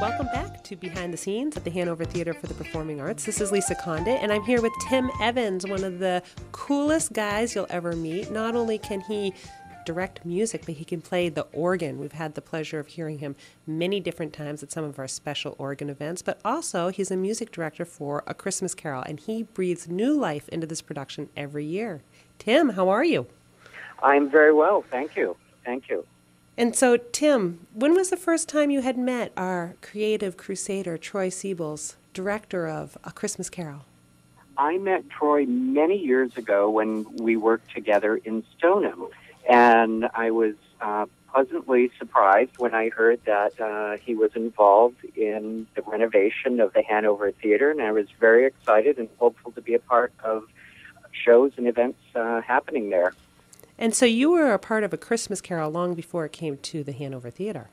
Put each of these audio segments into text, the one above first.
Welcome back to Behind the Scenes at the Hanover Theater for the Performing Arts. This is Lisa Condit, and I'm here with Tim Evans, one of the coolest guys you'll ever meet. Not only can he direct music, but he can play the organ. We've had the pleasure of hearing him many different times at some of our special organ events, but also he's a music director for A Christmas Carol, and he breathes new life into this production every year. Tim, how are you? I'm very well, thank you. Thank you. And so, Tim, when was the first time you had met our creative crusader, Troy Siebels, director of A Christmas Carol? I met Troy many years ago when we worked together in Stoneham, and I was pleasantly surprised when I heard that he was involved in the renovation of the Hanover Theater, and I was very excited and hopeful to be a part of shows and events happening there. And so you were a part of A Christmas Carol long before it came to the Hanover Theater.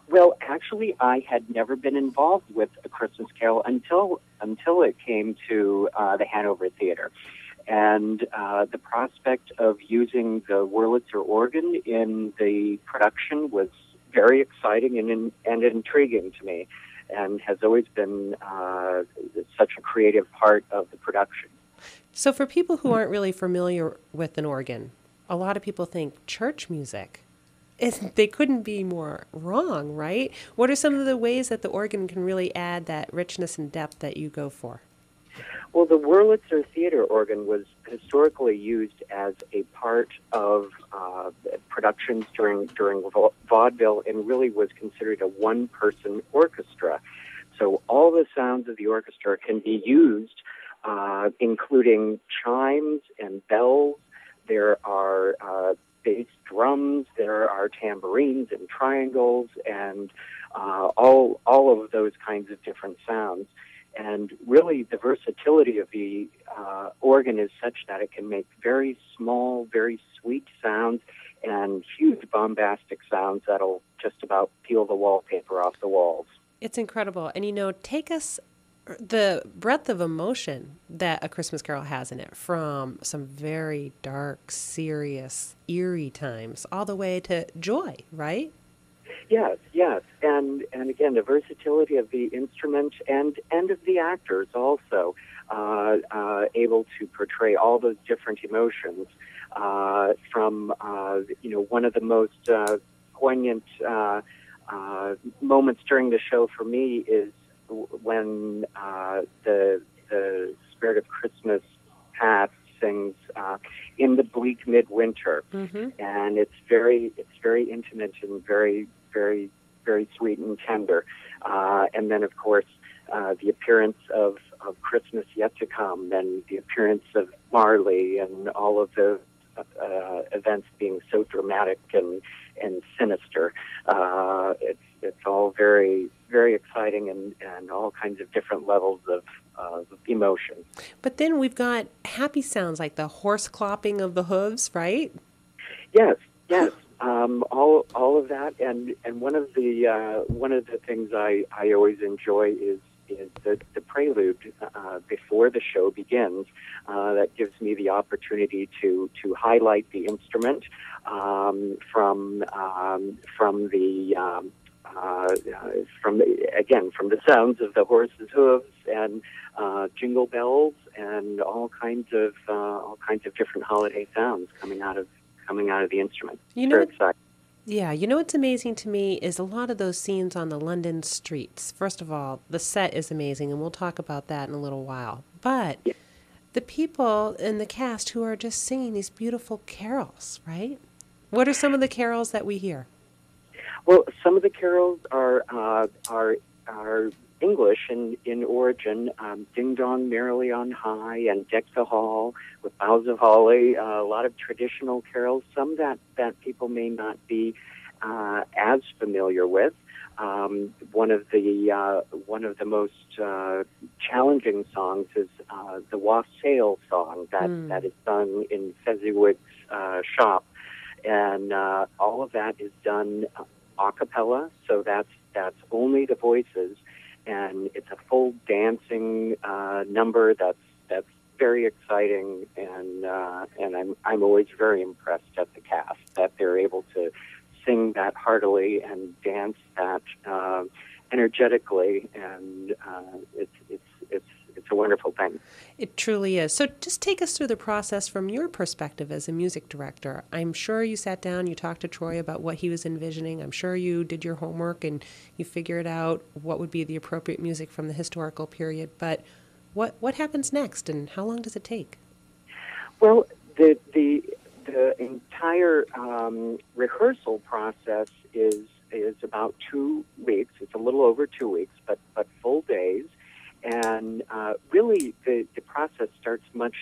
Well, actually, I had never been involved with A Christmas Carol until it came to the Hanover Theater. And the prospect of using the Wurlitzer organ in the production was very exciting and intriguing to me, and has always been such a creative part of the production. So for people who aren't really familiar with an organ, a lot of people think church music. They couldn't be more wrong, right? What are some of the ways that the organ can really add that richness and depth that you go for? Well, the Wurlitzer theater organ was historically used as a part of productions during vaudeville, and really was considered a one-person orchestra. So all the sounds of the orchestra can be used, including chimes and bells. There are bass drums, there are tambourines and triangles, and all of those kinds of different sounds. And really, the versatility of the organ is such that it can make very small, very sweet sounds and huge bombastic sounds that'll just about peel the wallpaper off the walls. It's incredible. And take us the breadth of emotion that A Christmas Carol has in it, from some very dark, serious, eerie times all the way to joy, right? Yes. And again, the versatility of the instrument and of the actors also, able to portray all those different emotions, from one of the most poignant moments during the show for me is when the Spirit of Christmas Past sings "In the Bleak Midwinter," and it's very intimate and very, very, very sweet and tender. And then, of course, the appearance of Christmas Yet to Come, and the appearance of Marley, and all of those events being so dramatic and sinister. It's all very, very exciting and all kinds of different levels of emotion. But then we've got happy sounds like the horse clopping of the hooves, right? Yes. All of that, and one of the things I always enjoy is the prelude before the show begins. That gives me the opportunity to highlight the instrument from the sounds of the horse's hooves and jingle bells and all kinds of different holiday sounds coming out of the instrument. Very exciting. Yeah, what's amazing to me is a lot of those scenes on the London streets. First of all, the set is amazing, and we'll talk about that in a little while. But the people in the cast who are just singing these beautiful carols, right? What are some of the carols that we hear? Well, some of the carols are English in origin. Ding Dong Merrily on High and Deck the Hall with Boughs of Holly. A lot of traditional carols. Some that people may not be as familiar with. One of the most challenging songs is the Wassail song that is sung in Fezziwig's shop, and all of that is done a cappella, so that's only the voices, and it's a full dancing number that's very exciting, and I'm always very impressed at the cast that they're able to sing that heartily and dance that energetically, and it's a wonderful thing. It truly is. So just take us through the process from your perspective as a music director. I'm sure you sat down, you talked to Troy about what he was envisioning. I'm sure you did your homework and you figured out what would be the appropriate music from the historical period. But what happens next, and how long does it take? Well, the entire rehearsal process is about 2 weeks. It's a little over 2 weeks, but full days. And really, the process starts much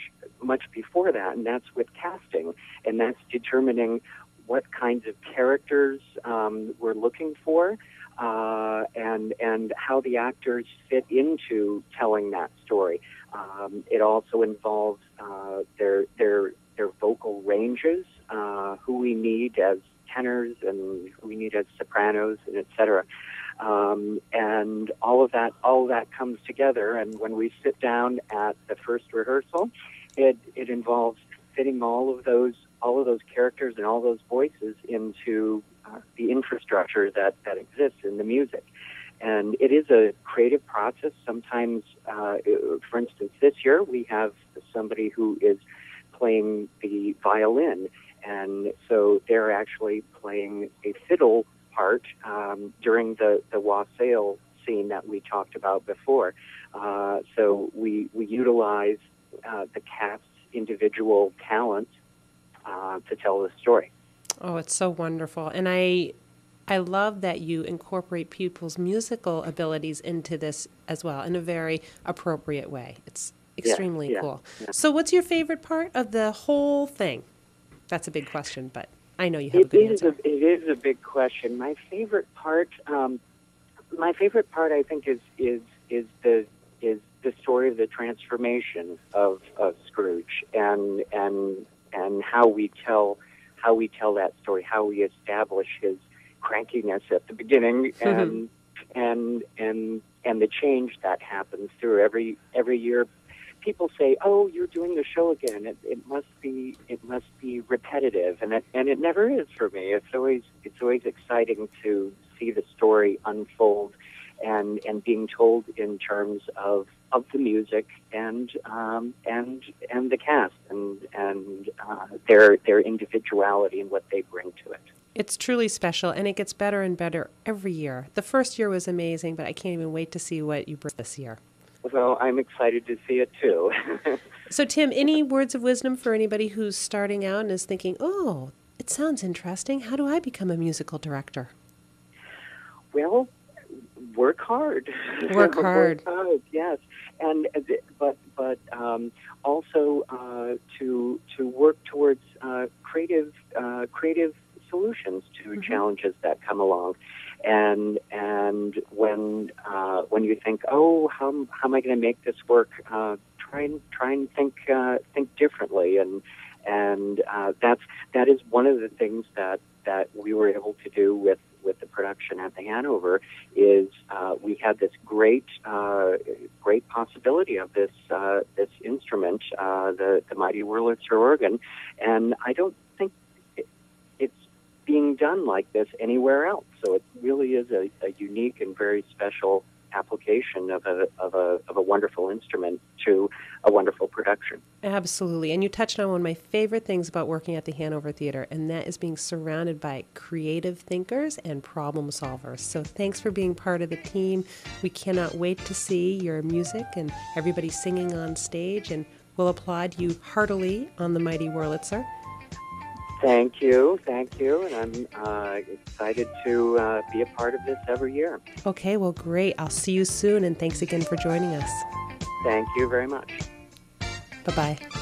before that, and that's with casting, and that's determining what kinds of characters we're looking for, and how the actors fit into telling that story. It also involves their vocal ranges, who we need as tenors and who we need as sopranos, and et cetera. And all of that comes together. And when we sit down at the first rehearsal, it involves fitting all of those characters and all those voices into the infrastructure that exists in the music. And it is a creative process. Sometimes, for instance, this year we have somebody who is playing the violin, and so they're actually playing a fiddle part during the wassail scene that we talked about before. So we utilize the cast's individual talents to tell the story. Oh, it's so wonderful. And I love that you incorporate people's musical abilities into this as well in a very appropriate way. It's extremely cool. Yeah. So what's your favorite part of the whole thing? That's a big question, but I know you have a good answer. It is a big question. My favorite part, I think, is the story of the transformation of Scrooge, and how we tell that story, how we establish his crankiness at the beginning, and the change that happens through every year. People say, "Oh, you're doing the show again. It must be repetitive," and it never is for me. It's always exciting to see the story unfold, and being told in terms of the music and the cast and their individuality and what they bring to it. It's truly special, and it gets better and better every year. The first year was amazing, but I can't even wait to see what you bring this year. Well, I'm excited to see it, too. So, Tim, any words of wisdom for anybody who's starting out and is thinking, oh, it sounds interesting. How do I become a musical director? Well, work hard. Work hard. Work hard, yes. But also to work towards creative solutions to challenges that come along. And when you think, oh, how am I going to make this work? Try and think differently, and that is one of the things that we were able to do with the production at the Hanover. Is we had this great possibility of this instrument, the mighty Wurlitzer organ, and I don't think it's being done like this anywhere else. So it really is a unique and very special application of a wonderful instrument to a wonderful production. Absolutely. And you touched on one of my favorite things about working at the Hanover Theater, and that is being surrounded by creative thinkers and problem solvers. So thanks for being part of the team. We cannot wait to see your music and everybody singing on stage, and we'll applaud you heartily on the mighty Wurlitzer. Thank you, and I'm excited to be a part of this every year. Okay, well, great. I'll see you soon, and thanks again for joining us. Thank you very much. Bye-bye.